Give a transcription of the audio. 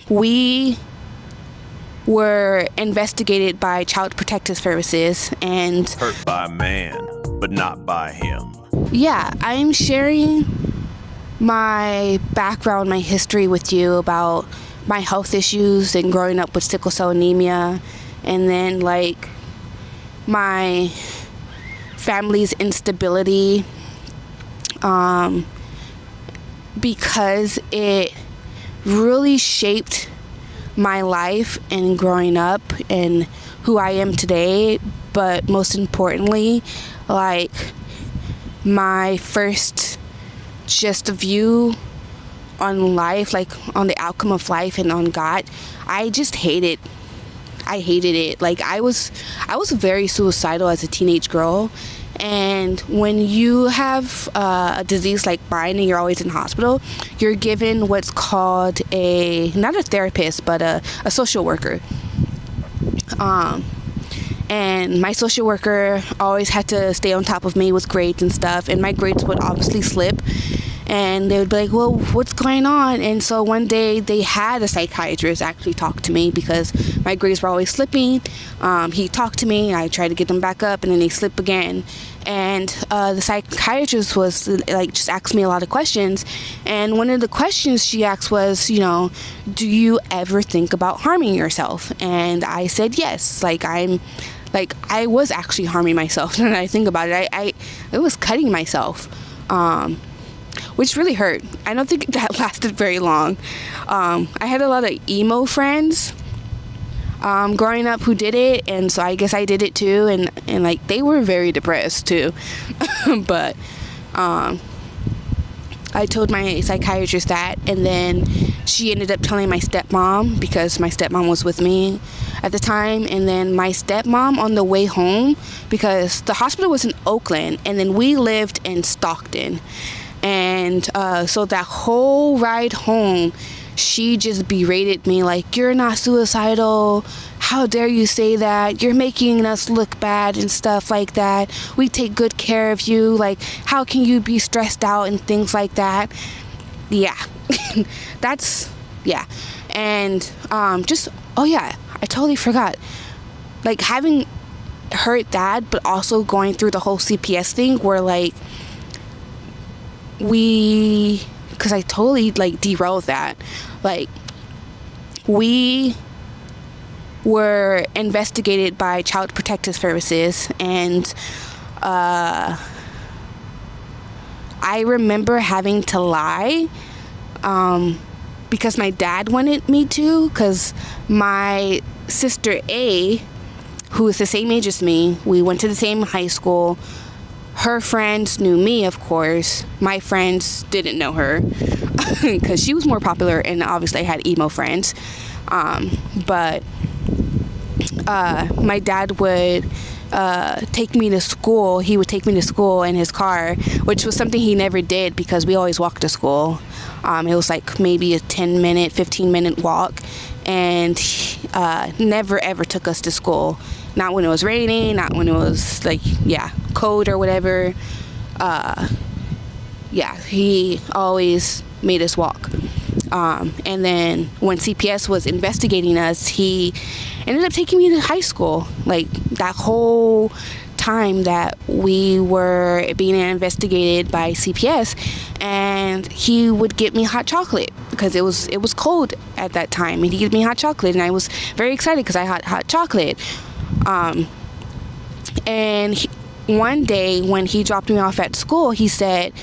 we were investigated by Child Protective Services and hurt by a man, but not by him. Yeah, I'm sharing my background, my history with you about my health issues and growing up with sickle cell anemia, and then like my family's instability, because it really shaped my life and growing up and who I am today. But most importantly, like my first just view on life, like on the outcome of life and on God, I hated it. Like I was very suicidal as a teenage girl. And when you have a disease like mine and you're always in hospital, you're given what's called not a therapist, but a social worker. And my social worker always had to stay on top of me with grades and stuff, and my grades would obviously slip. And they would be like, well, what's going on? And so one day they had a psychiatrist actually talk to me because my grades were always slipping. He talked to me. I tried to get them back up, and then they slip again. And the psychiatrist was like, just asked me a lot of questions. And one of the questions she asked was, do you ever think about harming yourself? And I said yes. I was actually harming myself. Now that I think about it, I was cutting myself. Which really hurt. I don't think that lasted very long. I had a lot of emo friends growing up who did it, and so I guess I did it too, and like they were very depressed too. But I told my psychiatrist that, and then she ended up telling my stepmom, because my stepmom was with me at the time. And then my stepmom, on the way home, because the hospital was in Oakland and then we lived in Stockton, and so that whole ride home she just berated me like, you're not suicidal, how dare you say that, you're making us look bad and stuff like that, we take good care of you, like how can you be stressed out and things like that. Yeah. And I totally forgot, like having heard that, but also going through the whole CPS thing where like because I totally like derailed that. Like we were investigated by Child Protective Services, and I remember having to lie because my dad wanted me to, because my sister A, who is the same age as me, we went to the same high school. Her friends knew me, of course. My friends didn't know her because she was more popular, and obviously I had emo friends. But my dad would take me to school. He would take me to school in his car, which was something he never did because we always walked to school. It was like maybe a 10-minute, 15-minute walk, and never ever took us to school. Not when it was raining, not when it was cold or whatever. He always made us walk. And then when CPS was investigating us, he ended up taking me to high school. Like that whole time that we were being investigated by CPS, and he would get me hot chocolate because it was cold at that time, and he gave me hot chocolate, and I was very excited because I had hot chocolate. One day when he dropped me off at school, he said,